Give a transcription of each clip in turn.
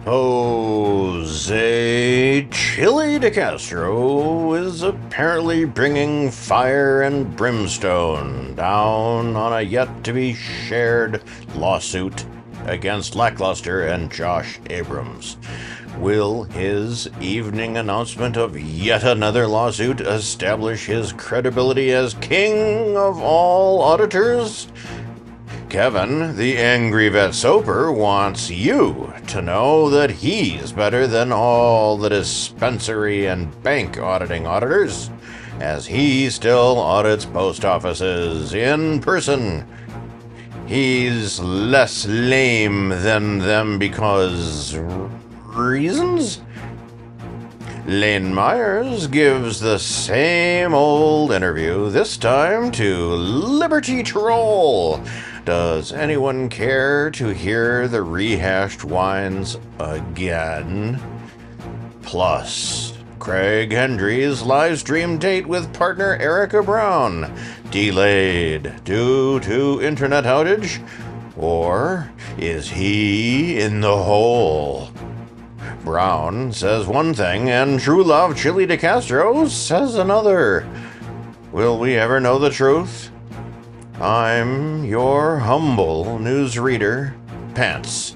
Jose Chille DeCastro is apparently bringing fire and brimstone down on a yet-to-be-shared lawsuit against Lackluster and Josh Abrams. Will his evening announcement of yet another lawsuit establish his credibility as king of all auditors? Kevin, the angry vet Soper, wants you to know that he's better than all the Dispensary and Bank auditing auditors, as he still audits post offices in person. He's less lame than them because reasons? Lane Myers gives the same old interview, this time to Liberty Troll. Does anyone care to hear the rehashed whines again? Plus, Craig Hendry's livestream date with partner Erika Brown delayed due to internet outage? Or is he in the hole? Brown says one thing, and true love Chille DeCastro says another. Will we ever know the truth? I'm your humble newsreader, Pants.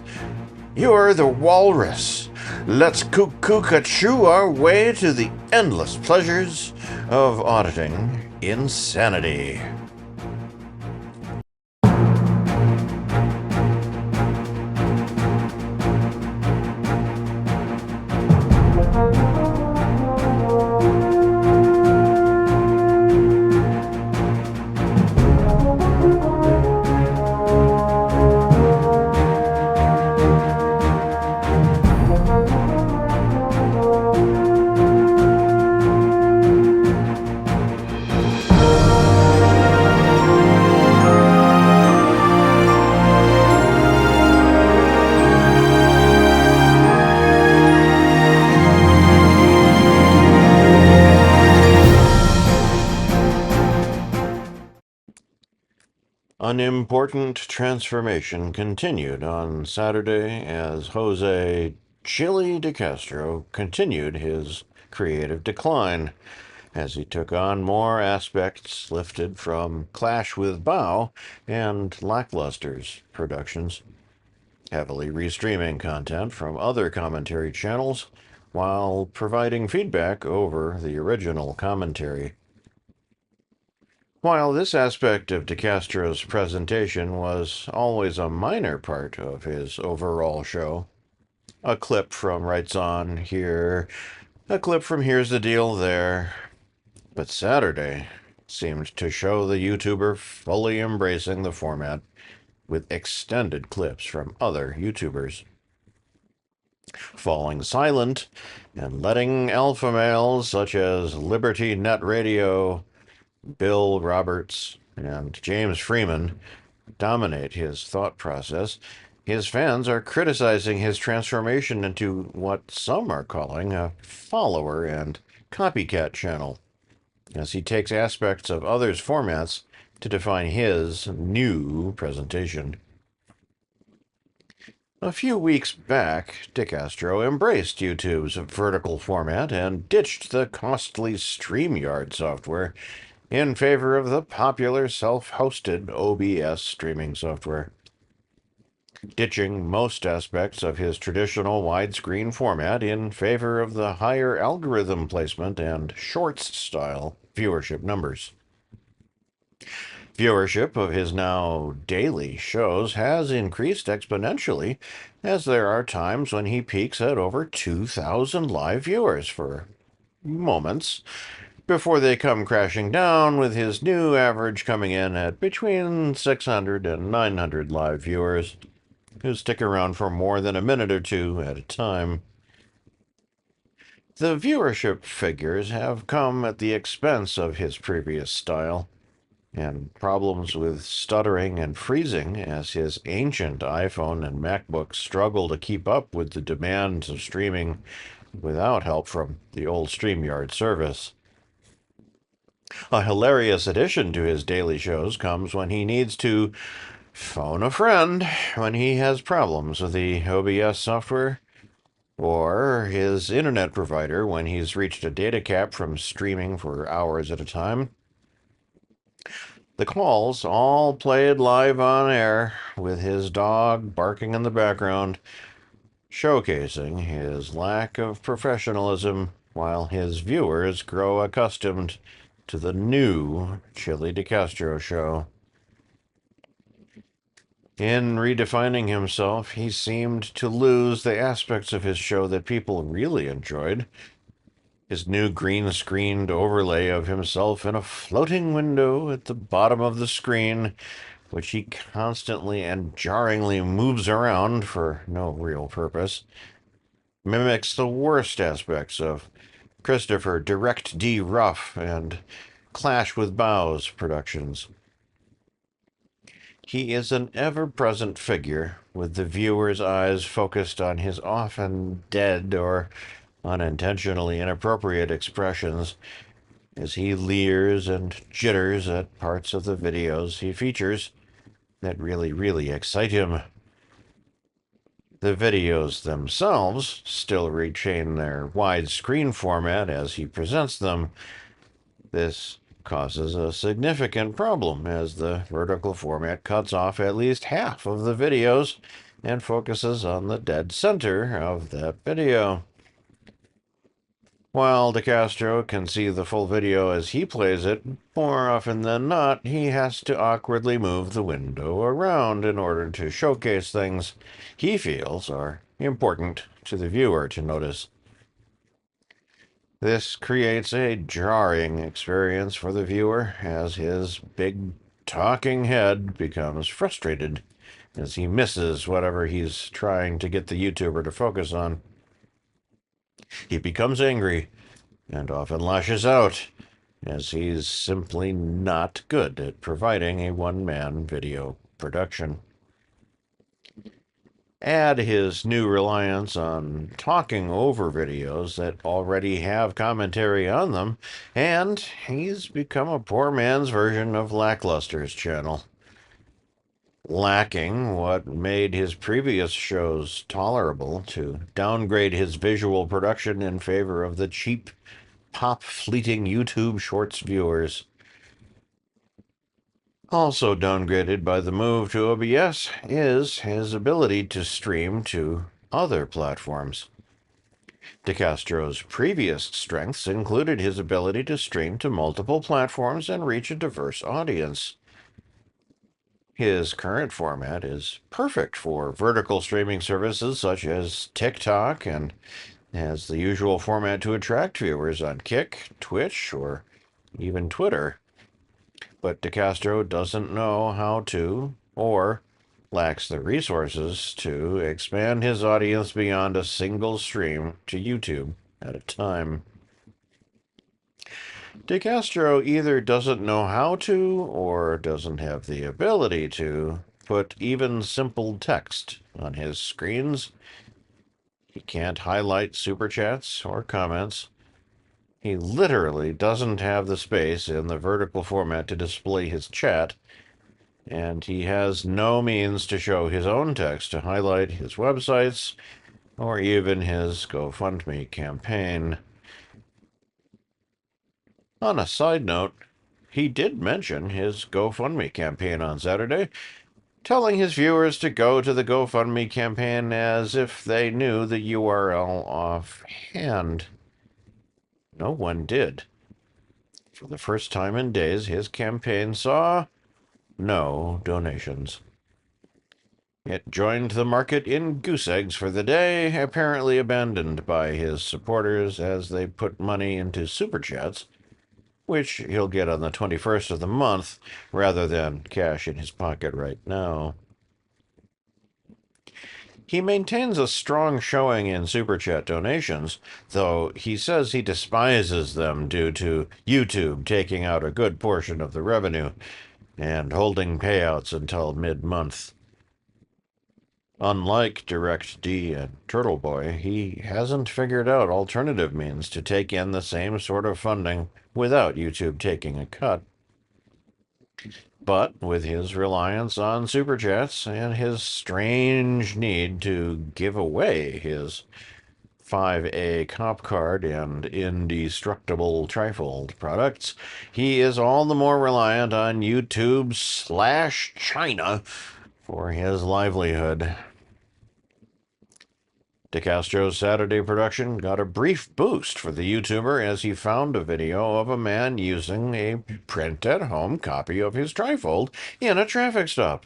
You're the walrus. Let's kook-kook-a-choo our way to the endless pleasures of auditing insanity. An important transformation continued on Saturday as Jose Chille DeCastro continued his creative decline as he took on more aspects lifted from Clash with Bow and Lackluster's productions, heavily restreaming content from other commentary channels while providing feedback over the original commentary. While this aspect of DeCastro's presentation was always a minor part of his overall show, a clip from Rights On here, a clip from Here's the Deal there, but Saturday seemed to show the YouTuber fully embracing the format with extended clips from other YouTubers, falling silent and letting alpha males such as Liberty Net Radio, Bill Roberts, and James Freeman dominate his thought process. His fans are criticizing his transformation into what some are calling a follower and copycat channel, as he takes aspects of others' formats to define his new presentation. A few weeks back, DeCastro embraced YouTube's vertical format and ditched the costly StreamYard software in favor of the popular self-hosted OBS streaming software, ditching most aspects of his traditional widescreen format in favor of the higher algorithm placement and shorts-style viewership numbers. Viewership of his now daily shows has increased exponentially, as there are times when he peaks at over 2,000 live viewers for moments, before they come crashing down, with his new average coming in at between 600 and 900 live viewers, who stick around for more than a minute or two at a time. The viewership figures have come at the expense of his previous style, and problems with stuttering and freezing as his ancient iPhone and MacBook struggle to keep up with the demands of streaming without help from the old StreamYard service. A hilarious addition to his daily shows comes when he needs to phone a friend when he has problems with the OBS software, or his internet provider when he's reached a data cap from streaming for hours at a time. The calls all played live on air with his dog barking in the background, showcasing his lack of professionalism while his viewers grow accustomed to the new Chille DeCastro show. In redefining himself, he seemed to lose the aspects of his show that people really enjoyed. His new green-screened overlay of himself in a floating window at the bottom of the screen, which he constantly and jarringly moves around for no real purpose, mimics the worst aspects of Christopher Direct D. Ruff and Clash with Bows productions. He is an ever-present figure, with the viewer's eyes focused on his often dead or unintentionally inappropriate expressions as he leers and jitters at parts of the videos he features that really excite him. The videos themselves still retain their widescreen format as he presents them. This causes a significant problem as the vertical format cuts off at least half of the videos and focuses on the dead center of that video. While DeCastro can see the full video as he plays it, more often than not, he has to awkwardly move the window around in order to showcase things he feels are important to the viewer to notice. This creates a jarring experience for the viewer as his big talking head becomes frustrated as he misses whatever he's trying to get the YouTuber to focus on. He becomes angry and often lashes out, as he's simply not good at providing a one-man video production. Add his new reliance on talking over videos that already have commentary on them, and he's become a poor man's version of Lackluster's channel. Lacking what made his previous shows tolerable to downgrade his visual production in favor of the cheap, pop-fleeting YouTube Shorts viewers. Also downgraded by the move to OBS is his ability to stream to other platforms. DeCastro's previous strengths included his ability to stream to multiple platforms and reach a diverse audience. His current format is perfect for vertical streaming services such as TikTok and has the usual format to attract viewers on Kick, Twitch, or even Twitter. But DeCastro doesn't know how to, or lacks the resources to, expand his audience beyond a single stream to YouTube at a time. DeCastro either doesn't know how to, or doesn't have the ability to, put even simple text on his screens. He can't highlight super chats or comments. He literally doesn't have the space in the vertical format to display his chat, and he has no means to show his own text to highlight his websites or even his GoFundMe campaign. On a side note, he did mention his GoFundMe campaign on Saturday, telling his viewers to go to the GoFundMe campaign as if they knew the URL offhand. No one did. For the first time in days, his campaign saw no donations. It joined the market in goose eggs for the day, apparently abandoned by his supporters as they put money into super chats, which he'll get on the 21st of the month, rather than cash in his pocket right now. He maintains a strong showing in Super Chat donations, though he says he despises them due to YouTube taking out a good portion of the revenue and holding payouts until mid-month. Unlike Direct D and Turtle Boy, he hasn't figured out alternative means to take in the same sort of funding without YouTube taking a cut. But with his reliance on Super Chats and his strange need to give away his 5A cop card and indestructible trifold products, he is all the more reliant on YouTube/China for his livelihood. DeCastro's Saturday production got a brief boost for the YouTuber as he found a video of a man using a print-at-home copy of his trifold in a traffic stop.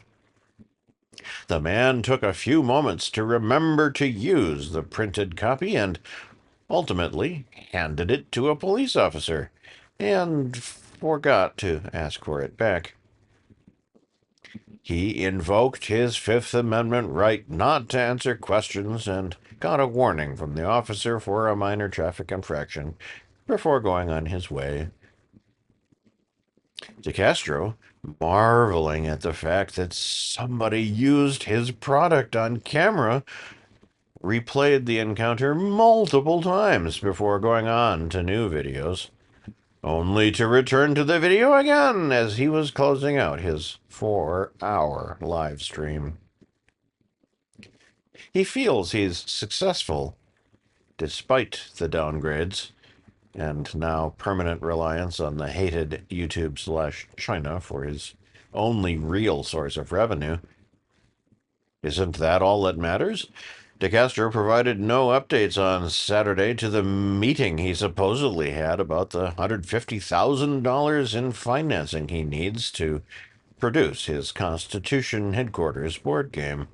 The man took a few moments to remember to use the printed copy and ultimately handed it to a police officer and forgot to ask for it back. He invoked his Fifth Amendment right not to answer questions and got a warning from the officer for a minor traffic infraction before going on his way. DeCastro, marveling at the fact that somebody used his product on camera, replayed the encounter multiple times before going on to new videos, only to return to the video again as he was closing out his 4-hour live stream. He feels he's successful, despite the downgrades, and now permanent reliance on the hated YouTube/China for his only real source of revenue. Isn't that all that matters? DeCastro provided no updates on Saturday to the meeting he supposedly had about the $150,000 in financing he needs to produce his Constitution headquarters board game.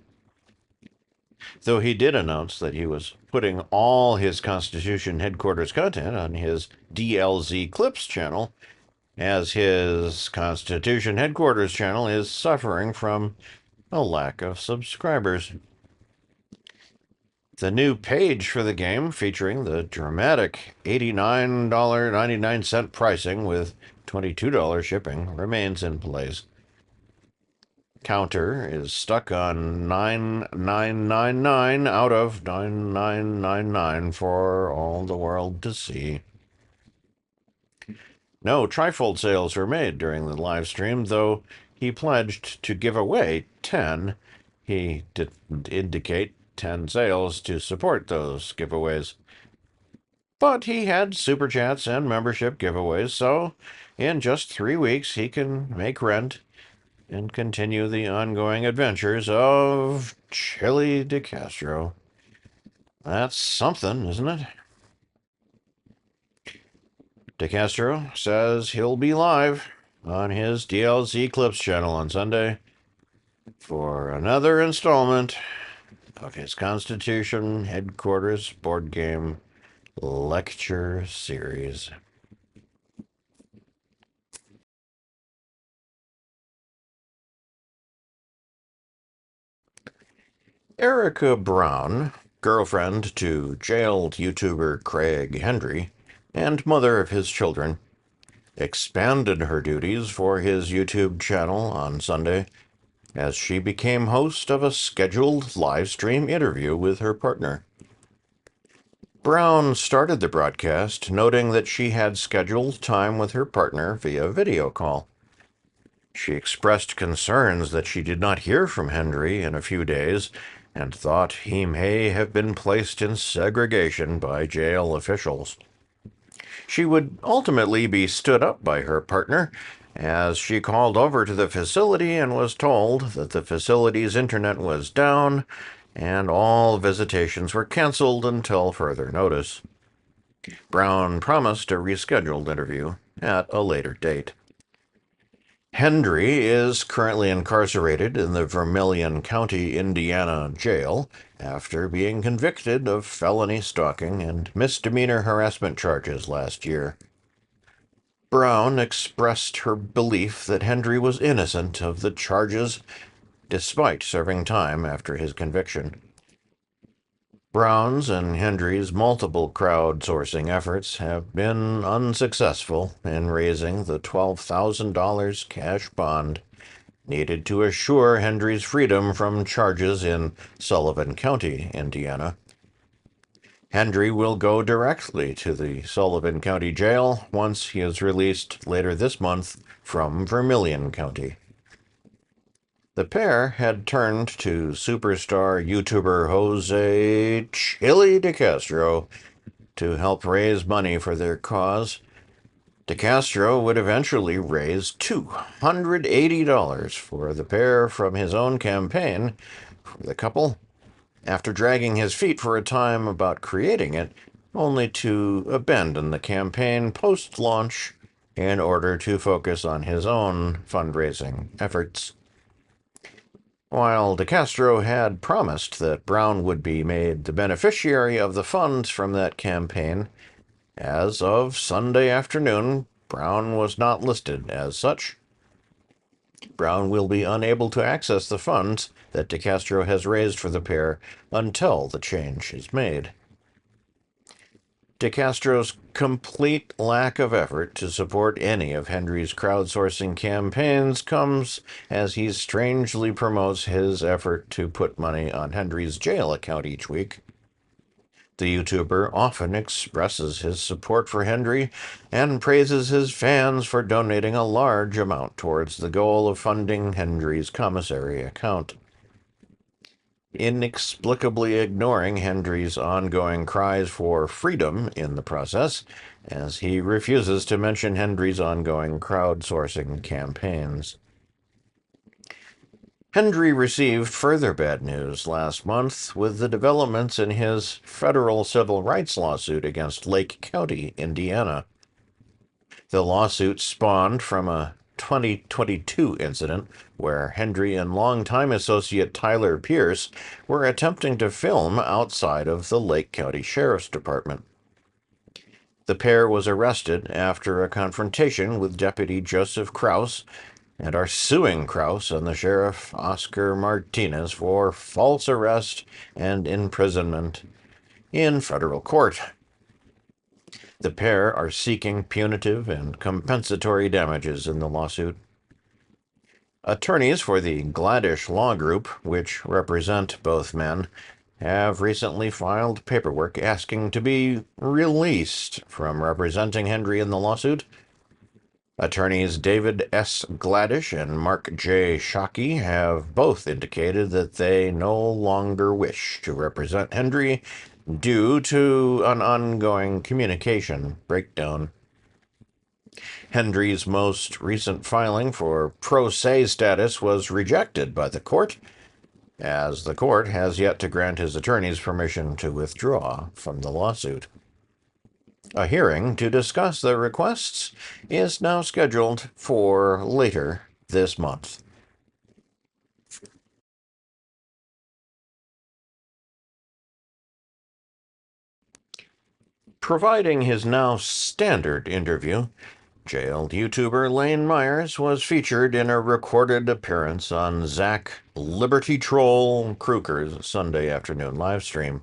Though he did announce that he was putting all his Constitution headquarters content on his DLZ Clips channel, as his Constitution headquarters channel is suffering from a lack of subscribers. The new page for the game, featuring the dramatic $89.99 pricing with $22 shipping, remains in place. Counter is stuck on 9999 out of 9999 for all the world to see. No trifold sales were made during the live stream, though he pledged to give away 10. He didn't indicate 10 sales to support those giveaways. But he had super chats and membership giveaways, so in just 3 weeks he can make rent and continue the ongoing adventures of Chille DeCastro. That's something, isn't it? DeCastro says he'll be live on his DLZ Clips channel on Sunday for another installment of his Constitution headquarters board game lecture series. Erika Brown, girlfriend to jailed YouTuber Craig Hendry and mother of his children, expanded her duties for his YouTube channel on Sunday as she became host of a scheduled live stream interview with her partner. Brown started the broadcast noting that she had scheduled time with her partner via video call. She expressed concerns that she did not hear from Hendry in a few days and thought he may have been placed in segregation by jail officials. She would ultimately be stood up by her partner as she called over to the facility and was told that the facility's internet was down and all visitations were canceled until further notice. Brown promised a rescheduled interview at a later date. Hendry is currently incarcerated in the Vermilion County, Indiana jail after being convicted of felony stalking and misdemeanor harassment charges last year. Brown expressed her belief that Hendry was innocent of the charges despite serving time after his conviction. Brown's and Hendry's multiple crowdsourcing efforts have been unsuccessful in raising the $12,000 cash bond needed to assure Hendry's freedom from charges in Sullivan County, Indiana. Hendry will go directly to the Sullivan County Jail once he is released later this month from Vermilion County. The pair had turned to superstar YouTuber Jose Chille DeCastro to help raise money for their cause. DeCastro would eventually raise $280 for the pair from his own campaign for the couple, after dragging his feet for a time about creating it, only to abandon the campaign post-launch in order to focus on his own fundraising efforts. While DeCastro had promised that Brown would be made the beneficiary of the funds from that campaign, as of Sunday afternoon, Brown was not listed as such. Brown will be unable to access the funds that DeCastro has raised for the pair until the change is made. DeCastro's complete lack of effort to support any of Hendry's crowdsourcing campaigns comes as he strangely promotes his effort to put money on Hendry's jail account each week. The YouTuber often expresses his support for Hendry and praises his fans for donating a large amount towards the goal of funding Hendry's commissary account, inexplicably ignoring Hendry's ongoing cries for freedom in the process, as he refuses to mention Hendry's ongoing crowdsourcing campaigns. Hendry received further bad news last month with the developments in his federal civil rights lawsuit against Lake County, Indiana. The lawsuit spawned from a 2022 incident where Hendry and longtime associate Tyler Pierce were attempting to film outside of the Lake County Sheriff's Department. The pair was arrested after a confrontation with Deputy Joseph Krause and are suing Krause and the sheriff Oscar Martinez for false arrest and imprisonment in federal court. The pair are seeking punitive and compensatory damages in the lawsuit. Attorneys for the Gladish Law Group, which represent both men, have recently filed paperwork asking to be released from representing Hendry in the lawsuit. Attorneys David S. Gladish and Mark J. Shockey have both indicated that they no longer wish to represent Hendry due to an ongoing communication breakdown. Hendry's most recent filing for pro se status was rejected by the court, as the court has yet to grant his attorneys permission to withdraw from the lawsuit. A hearing to discuss the requests is now scheduled for later this month. Providing his now standard interview, jailed YouTuber Lane Myers was featured in a recorded appearance on Zach Liberty Troll Kruger's Sunday afternoon livestream.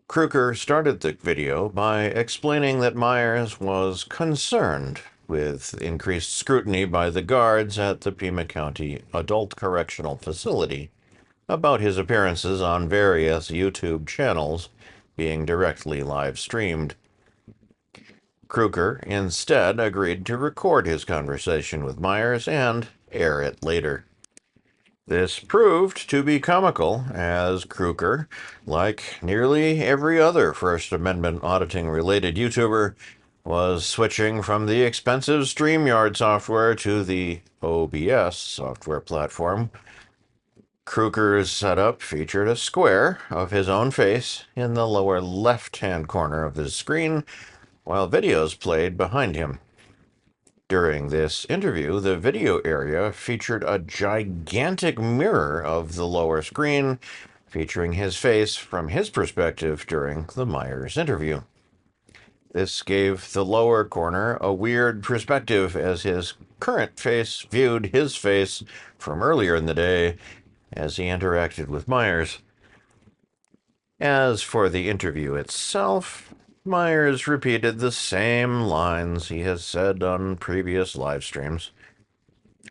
Kruger started the video by explaining that Myers was concerned with increased scrutiny by the guards at the Pima County Adult Correctional Facility about his appearances on various YouTube channels being directly live-streamed. Kruger instead agreed to record his conversation with Myers and air it later. This proved to be comical, as Kruger, like nearly every other First Amendment auditing-related YouTuber, was switching from the expensive StreamYard software to the OBS software platform. Kruger's setup featured a square of his own face in the lower left-hand corner of the screen, while videos played behind him. During this interview, the video area featured a gigantic mirror of the lower screen, featuring his face from his perspective during the Myers interview. This gave the lower corner a weird perspective as his current face viewed his face from earlier in the day as he interacted with Myers. As for the interview itself, Myers repeated the same lines he has said on previous live streams.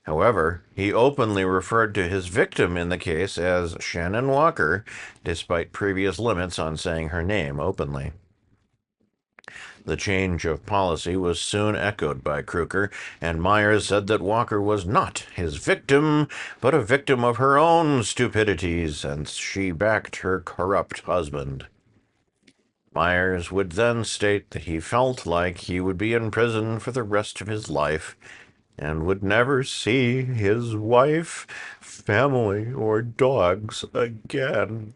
However, he openly referred to his victim in the case as Shannon Walker, despite previous limits on saying her name openly. The change of policy was soon echoed by Kruger, and Myers said that Walker was not his victim, but a victim of her own stupidities, and she backed her corrupt husband. Myers would then state that he felt like he would be in prison for the rest of his life and would never see his wife, family, or dogs again.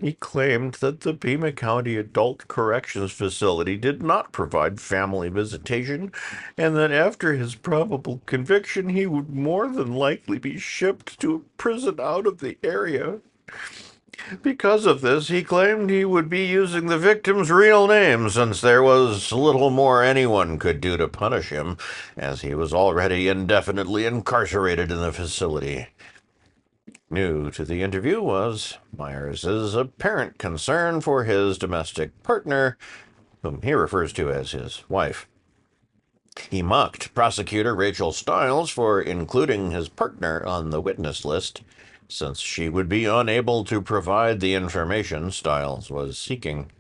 He claimed that the Pima County Adult Corrections Facility did not provide family visitation, and that after his probable conviction, he would more than likely be shipped to a prison out of the area. Because of this, he claimed he would be using the victim's real name, since there was little more anyone could do to punish him, as he was already indefinitely incarcerated in the facility. New to the interview was Myers's apparent concern for his domestic partner, whom he refers to as his wife. He mocked prosecutor Rachel Stiles for including his partner on the witness list, since she would be unable to provide the information Stiles was seeking.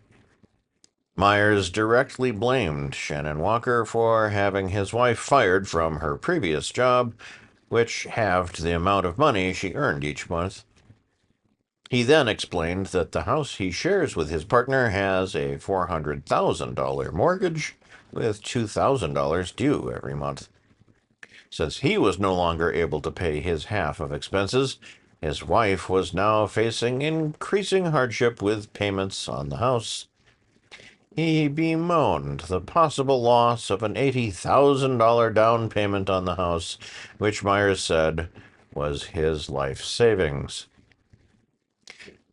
Myers directly blamed Shannon Walker for having his wife fired from her previous job, which halved the amount of money she earned each month. He then explained that the house he shares with his partner has a $400,000 mortgage, with $2,000 due every month. Since he was no longer able to pay his half of expenses, his wife was now facing increasing hardship with payments on the house. He bemoaned the possible loss of an $80,000 down payment on the house, which Myers said was his life savings.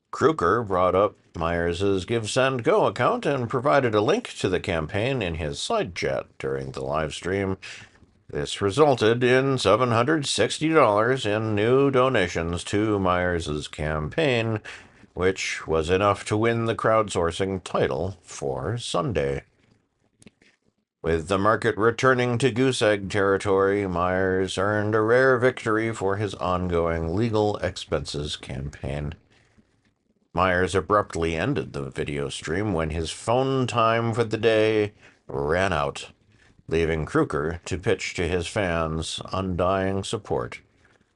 Kruger brought up Myers's GiveSendGo account and provided a link to the campaign in his side chat during the live stream. This resulted in $760 in new donations to Myers's campaign, which was enough to win the crowdsourcing title for Sunday. With the market returning to goose egg territory, Myers earned a rare victory for his ongoing legal expenses campaign. Myers abruptly ended the video stream when his phone time for the day ran out, leaving Kruger to pitch to his fans undying support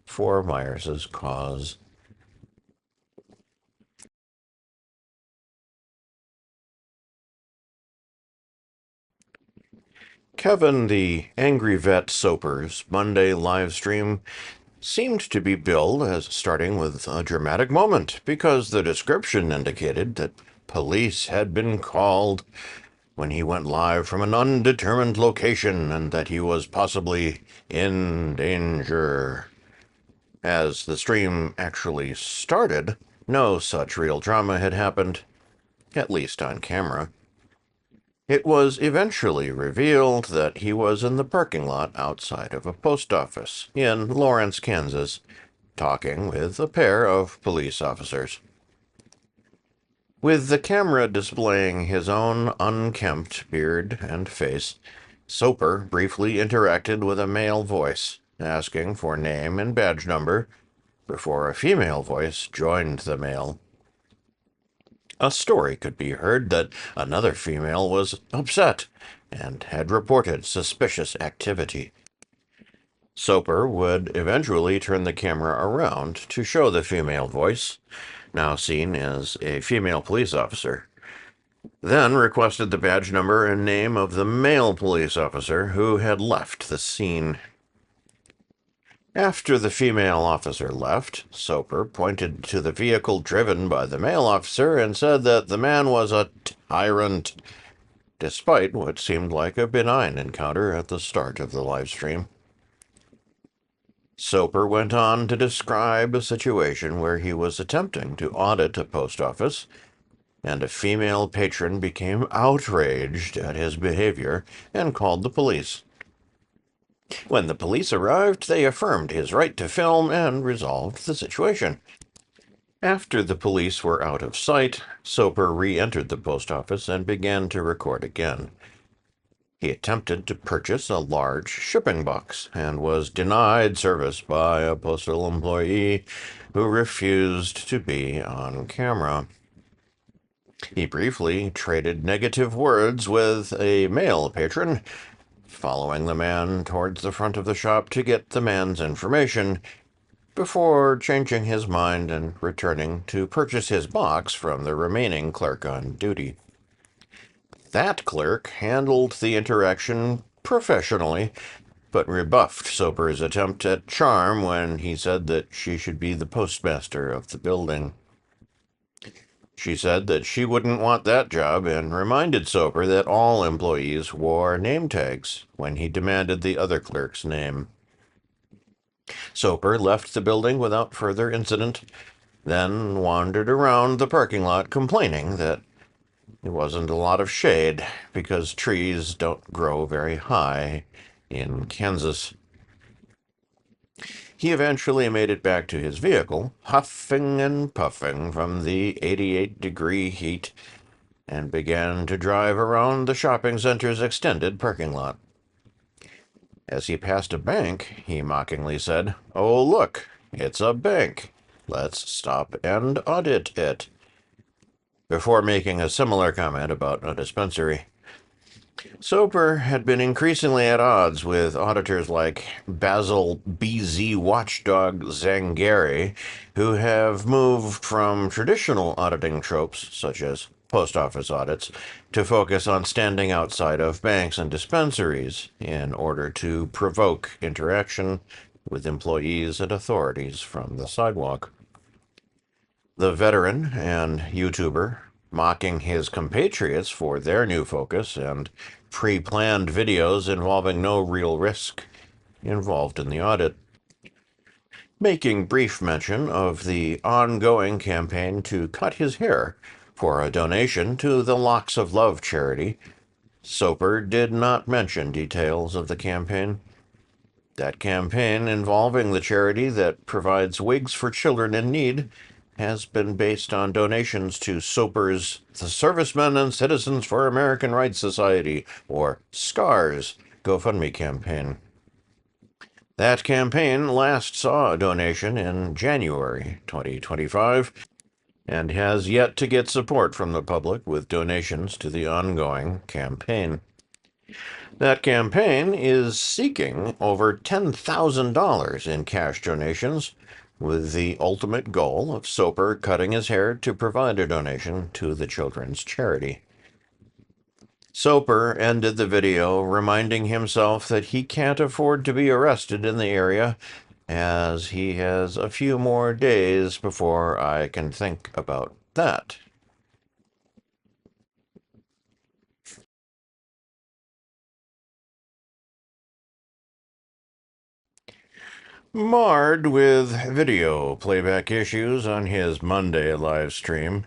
for Myers's cause. Kevin, the angry vet Soper's Monday live stream seemed to be billed as starting with a dramatic moment because the description indicated that police had been called when he went live from an undetermined location and that he was possibly in danger. As the stream actually started, no such real drama had happened, at least on camera. It was eventually revealed that he was in the parking lot outside of a post office in Lawrence, Kansas, talking with a pair of police officers. With the camera displaying his own unkempt beard and face, Soper briefly interacted with a male voice, asking for name and badge number, before a female voice joined the male. A story could be heard that another female was upset and had reported suspicious activity. Soper would eventually turn the camera around to show the female voice, now seen as a female police officer, then requested the badge number and name of the male police officer who had left the scene. After the female officer left, Soper pointed to the vehicle driven by the male officer and said that the man was a tyrant, despite what seemed like a benign encounter at the start of the live stream. Soper went on to describe a situation where he was attempting to audit a post office, and a female patron became outraged at his behavior and called the police. When the police arrived, they affirmed his right to film and resolved the situation. After the police were out of sight, Soper re-entered the post office and began to record again. He attempted to purchase a large shipping box and was denied service by a postal employee who refused to be on camera. He briefly traded negative words with a male patron, following the man towards the front of the shop to get the man's information before changing his mind and returning to purchase his box from the remaining clerk on duty. That clerk handled the interaction professionally, but rebuffed Soper's attempt at charm when he said that she should be the postmaster of the building. She said that she wouldn't want that job and reminded Soper that all employees wore name tags when he demanded the other clerk's name. Soper left the building without further incident, then wandered around the parking lot complaining that it wasn't a lot of shade because trees don't grow very high in Kansas. He eventually made it back to his vehicle, huffing and puffing from the 88-degree heat, and began to drive around the shopping center's extended parking lot. As he passed a bank, he mockingly said, "Oh, look, it's a bank. Let's stop and audit it," before making a similar comment about a dispensary. Soper had been increasingly at odds with auditors like Basil BZ Watchdog Zangari, who have moved from traditional auditing tropes, such as post office audits, to focus on standing outside of banks and dispensaries in order to provoke interaction with employees and authorities from the sidewalk. The veteran and YouTuber mocking his compatriots for their new focus and pre-planned videos involving no real risk involved in the audit. Making brief mention of the ongoing campaign to cut his hair for a donation to the Locks of Love charity, Soper did not mention details of the campaign. That campaign, involving the charity that provides wigs for children in need, has been based on donations to Soper's The Servicemen and Citizens for American Rights Society, or SCARS, GoFundMe campaign. That campaign last saw a donation in January 2025 and has yet to get support from the public with donations to the ongoing campaign. That campaign is seeking over $10,000 in cash donations, with the ultimate goal of Soper cutting his hair to provide a donation to the children's charity. Soper ended the video reminding himself that he can't afford to be arrested in the area, as he has a few more days before I can think about that. Marred with video playback issues on his Monday live stream,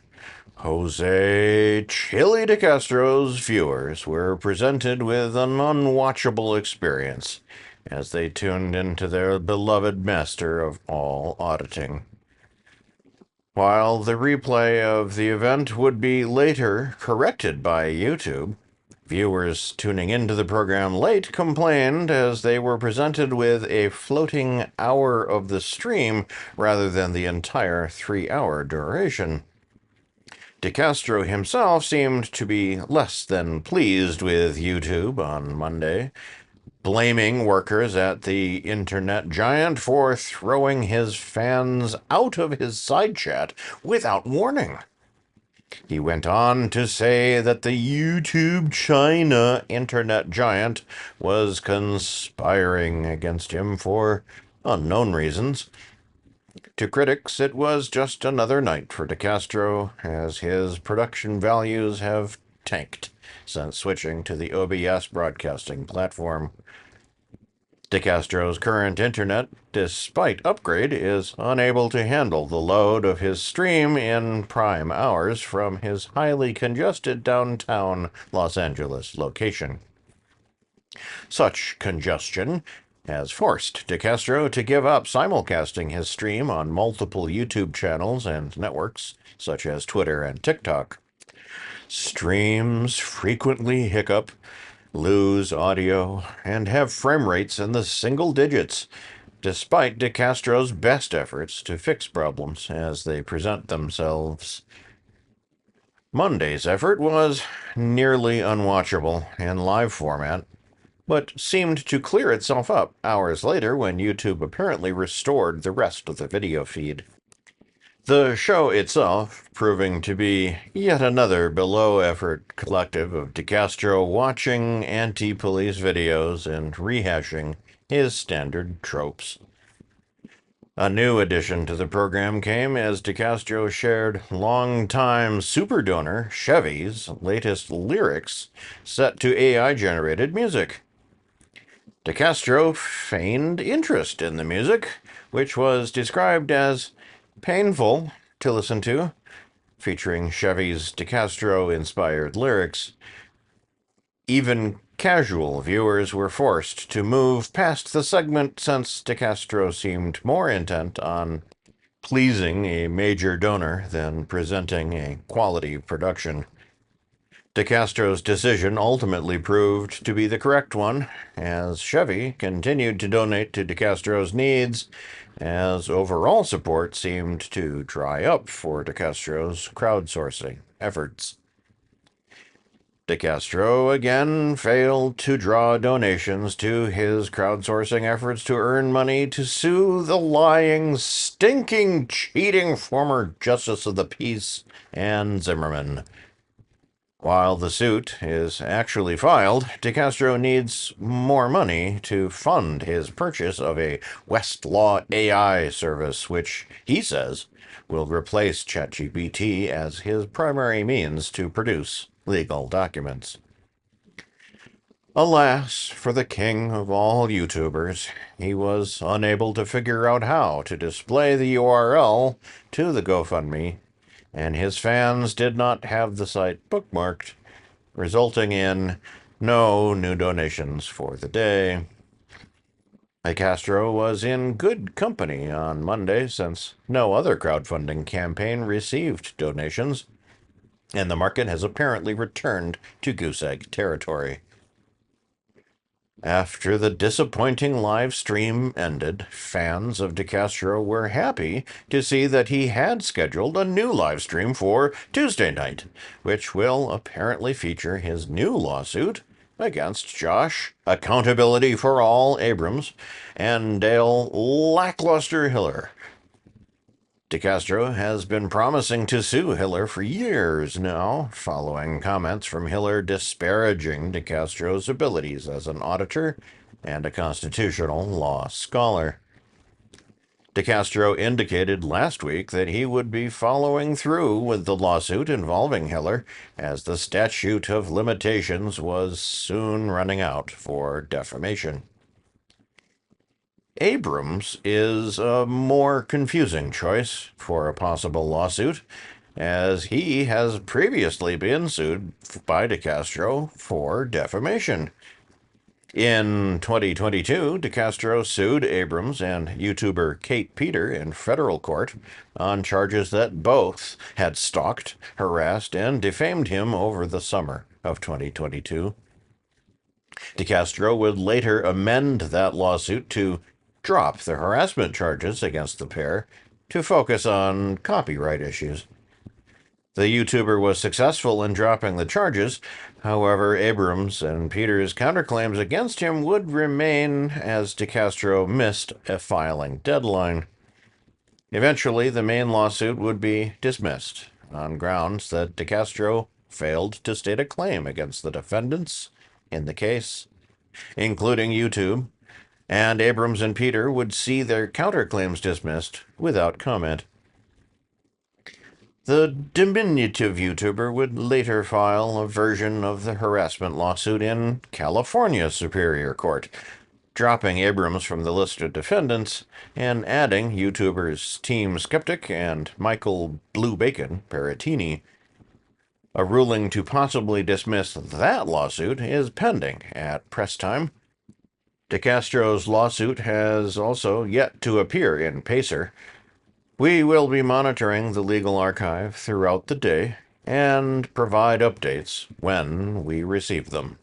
Jose Chille DeCastro's viewers were presented with an unwatchable experience as they tuned into their beloved master of all auditing. While the replay of the event would be later corrected by YouTube, viewers tuning into the program late complained as they were presented with a floating hour of the stream rather than the entire 3-hour duration. DeCastro himself seemed to be less than pleased with YouTube on Monday, blaming workers at the internet giant for throwing his fans out of his side chat without warning. He went on to say that the YouTube China internet giant was conspiring against him for unknown reasons. To critics, it was just another night for DeCastro, as his production values have tanked since switching to the OBS broadcasting platform. DeCastro's current internet, despite upgrade, is unable to handle the load of his stream in prime hours from his highly congested downtown Los Angeles location. Such congestion has forced DeCastro to give up simulcasting his stream on multiple YouTube channels and networks, such as Twitter and TikTok. Streams frequently hiccup, lose audio, and have frame rates in the single digits, despite DeCastro's best efforts to fix problems as they present themselves. Monday's effort was nearly unwatchable in live format, but seemed to clear itself up hours later when YouTube apparently restored the rest of the video feed. The show itself proving to be yet another below-effort collective of DeCastro watching anti-police videos and rehashing his standard tropes. A new addition to the program came as DeCastro shared longtime super donor Chevy's latest lyrics set to AI-generated music. DeCastro feigned interest in the music, which was described as painful to listen to, featuring Chevy's DeCastro-inspired lyrics. Even casual viewers were forced to move past the segment since DeCastro seemed more intent on pleasing a major donor than presenting a quality production. DeCastro's decision ultimately proved to be the correct one, as Chevy continued to donate to DeCastro's needs, as overall support seemed to dry up for DeCastro's crowdsourcing efforts. DeCastro again failed to draw donations to his crowdsourcing efforts to earn money to sue the lying, stinking, cheating former Justice of the Peace, Ann Zimmerman. While the suit is actually filed, DeCastro needs more money to fund his purchase of a Westlaw AI service, which he says will replace ChatGPT as his primary means to produce legal documents. Alas, for the king of all YouTubers, he was unable to figure out how to display the URL to the GoFundMe, and his fans did not have the site bookmarked, resulting in no new donations for the day. DeCastro was in good company on Monday since no other crowdfunding campaign received donations, and the market has apparently returned to goose egg territory. After the disappointing live stream ended, fans of DeCastro were happy to see that he had scheduled a new live stream for Tuesday night, which will apparently feature his new lawsuit against Josh, Accountability for All Abrams, and Dale Lackluster Hiller. DeCastro has been promising to sue Hiller for years now, following comments from Hiller disparaging DeCastro's abilities as an auditor and a constitutional law scholar. DeCastro indicated last week that he would be following through with the lawsuit involving Hiller, as the statute of limitations was soon running out for defamation. Abrams is a more confusing choice for a possible lawsuit, as he has previously been sued by DeCastro for defamation. In 2022, DeCastro sued Abrams and YouTuber Kate Peter in federal court on charges that both had stalked, harassed, and defamed him over the summer of 2022. DeCastro would later amend that lawsuit to drop the harassment charges against the pair to focus on copyright issues. The YouTuber was successful in dropping the charges. However, Abrams and Peter's counterclaims against him would remain as DeCastro missed a filing deadline. Eventually, the main lawsuit would be dismissed on grounds that DeCastro failed to state a claim against the defendants in the case, including YouTube, and Abrams and Peter would see their counterclaims dismissed without comment. The diminutive YouTuber would later file a version of the harassment lawsuit in California Superior Court, dropping Abrams from the list of defendants and adding YouTubers Team Skeptic and Michael Blue Bacon Peratini. A ruling to possibly dismiss that lawsuit is pending at press time. DeCastro's lawsuit has also yet to appear in Pacer. We will be monitoring the legal archive throughout the day and provide updates when we receive them.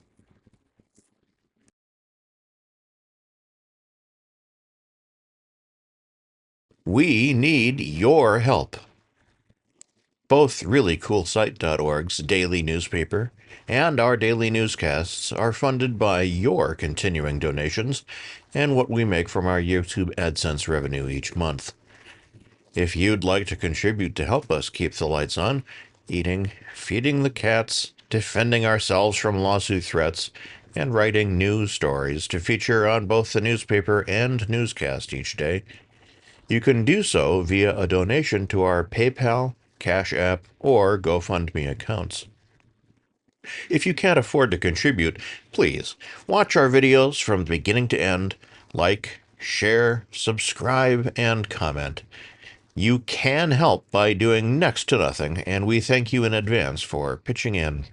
We need your help. Both ReallyCoolSite.org's daily newspaper and our daily newscasts are funded by your continuing donations and what we make from our YouTube AdSense revenue each month. If you'd like to contribute to help us keep the lights on, eating, feeding the cats, defending ourselves from lawsuit threats, and writing news stories to feature on both the newspaper and newscast each day, you can do so via a donation to our PayPal, Cash App, or GoFundMe accounts. If you can't afford to contribute, please watch our videos from beginning to end, like, share, subscribe, and comment. You can help by doing next to nothing, and we thank you in advance for pitching in.